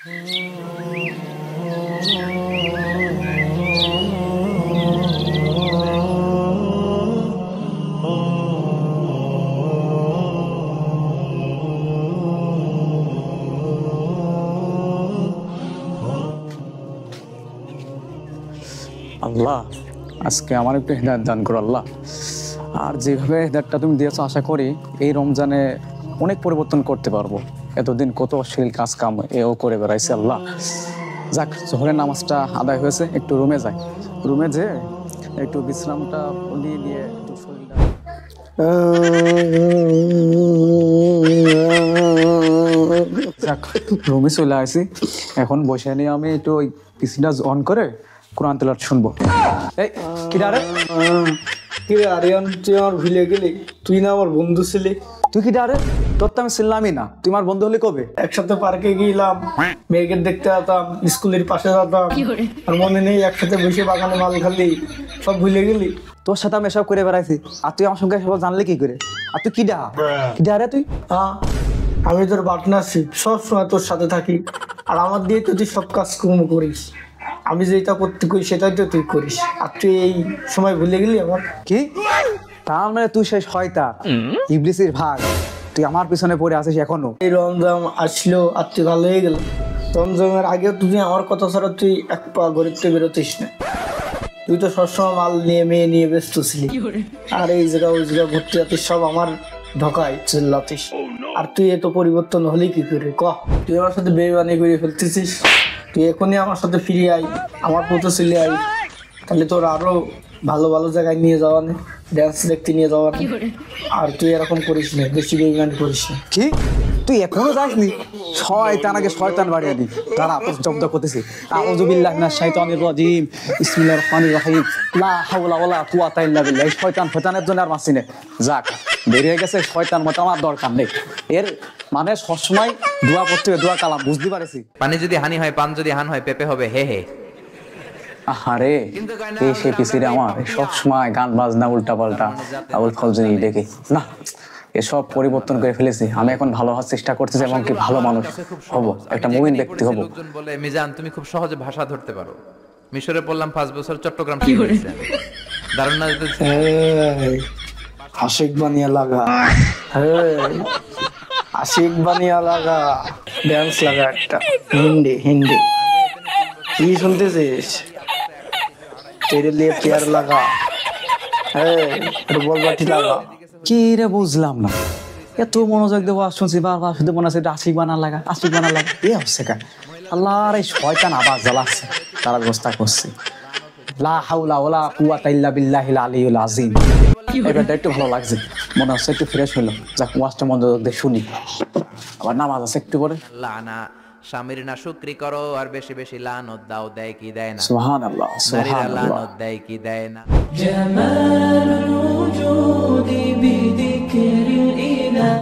আল্লাহ, আজকে আমার একটু হেদায়েত দান করো আল্লাহ। আর যেভাবে হেদায়েতটা তুমি দিয়েছো, আশা করি এই রমজানে অনেক পরিবর্তন করতে পারবো। এতদিন কত অশ্লীল কাজ কাম এও করে বেড়াইছে আল্লাহ। যাক, জোহরের নামাজটা আদায় হয়েছে, একটু রুমে যাই। রুমে যেয়ে একটু বিশ্রামটা নিয়ে একটু শরীরটা যাক, রুমে চলে আসি। এখন বসে নিয়ে আমি একটু ওই পিসিটা অন করে কোরআন তেলাওয়াত শুনবো। এই কিরা রে? কিরে আরিয়ান, তুই আমার ভুলে গেলি? তুই না আমার বন্ধু ছিলি? তুই কি ডারে? তোর তো আমি চিনলামই না। তুই আমার বন্ধু হলি কবে? একসাথে পার্কে গেলাম, মেয়েকে দেখতে যেতাম, স্কুলের পাশে যেতাম, আর মনে নেই একসাথে বসে বাগানে মাল খালি? সব ভুলে গেলি? তোর সাথে আমি এসব করে বেড়াইছি, আর তুই আমার সঙ্গে সব জানলে কি করে? আর তুই কি ডারে তুই? হ্যাঁ, আমি তোর পার্টনারশিপ, সব সময় তোর সাথে থাকি, আর আমার দিয়ে তো তুই সব কাজ কর্ম করিস। আমি যেটা করতে করি সেটাই তো তুই করিস, আর তুই এই সময় ভুলে গেলি আমার? কি? তার মানে তুই সেই শয়তান ইবলিসের ভাগ, তুই আমার পিছনে পড়ে আছিস এখনো? এই রমজান আসলো আর তুই ভালো হয়ে গেল। রমজানের আগেও তুই আমার কথা ছাড়া তুই এক পা ঘুরতে বেরোতিস না। তুই তো সবসময় মাল নিয়ে মেয়ে নিয়ে ব্যস্ত ছিলি, আর এই জায়গা ওই জায়গা ঘুরতে যাতিস, সব আমার ঢকায় চিল্লাতিস। আর তুই এত পরিবর্তন হলি কি করে ক? তুই আমার সাথে বেইমানি করে ফেলতেছিস। তুই এখনই আমার সাথে ফিরে আই, আমার পথে চলে আই, তাহলে তোর আরো ভালো ভালো জায়গায় নিয়ে যাওয়া নেই, ড্যান্স দেখতে নিয়ে যাওয়া নেই। আর তুই এরকম করিস না, বেশি বেইমানি করিস না। কি? তুই এখনো যাসনি? শয়তান আগে শয়তান বাড়িয়ে দি। তারা আপস জব্দ করতেছে। আউযু বিল্লাহি মিনাশ শাইতানির রাজিম, বিসমিল্লাহির রহমানির রহিম, লা হাওলা ওয়ালা কুওয়াতা ইল্লা বিল্লাহ। এই শয়তানের জন্য আর মাসি নে। যাক, বেরিয়ে গেছে, শয়তান মতো আমার দরকার নেই। এর মানে সবসময় দোয়া করতে হবে, দোয়া কালাম, বুঝতে পারছি। পানি যদি হানি হয়, পান যদি হান হয়, পেপে হবে হে হে। আহারে, এই সে পিছিয়ে আমার সব সময় গান বাজনা উল্টা পাল্টা আবুল ফজলি ডেকে না, এসব পরিবর্তন করে ফেলেছি। আমি এখন ভালো হওয়ার চেষ্টা করতেছি এবং কি ভালো মানুষ হব, একটা মুমিন ব্যক্তি হব। লোকজন বলে, মিজান তুমি খুব সহজে ভাষা ধরতে পারো। মিশরে পড়লাম 5 বছর, চট্টগ্রাম শিখেছি। দারুণ না? আশিক বানিয়া লাগা, আশিক বানিয়া লাগা, ড্যান্স লাগা একটা হিন্দি হিন্দি। কি শুনতেছিস? তেরে লিয়ে প্যার লাগা, বল বাটি লাগা। কি রে, বুঝলাম না। এত মনোযোগ দেবো শুনছি, বারবার শুধু মনে হচ্ছে আশিক বানা লাগা, আশিক বানা লাগা। এ হচ্ছে কেন? আল্লাহর এই শয়তান আবার জ্বালাচ্ছে, তারা ব্যবস্থা করছে। লা হাওলা ওয়ালা কুওয়াতা ইল্লা বিল্লাহিল আলিয়্যিল আযীম। এবারটা একটু ভালো লাগছে, মনে হচ্ছে একটু ফ্রেশ হলো। যাক, ওয়াজটা মনোযোগ দিয়ে শুনি। আবার নামাজ আছে একটু পরে। লানা স্বামীর না শুকরি করো, আর বেশি বেশি লানত দাও, দেয় কি দেয় না? সুবহানাল্লাহ, নারীরা সুবহানাল্লাহ। লানত দেয় কি দেয় না? জামালুল উজুদি বিদিক্রিল ইলাহ।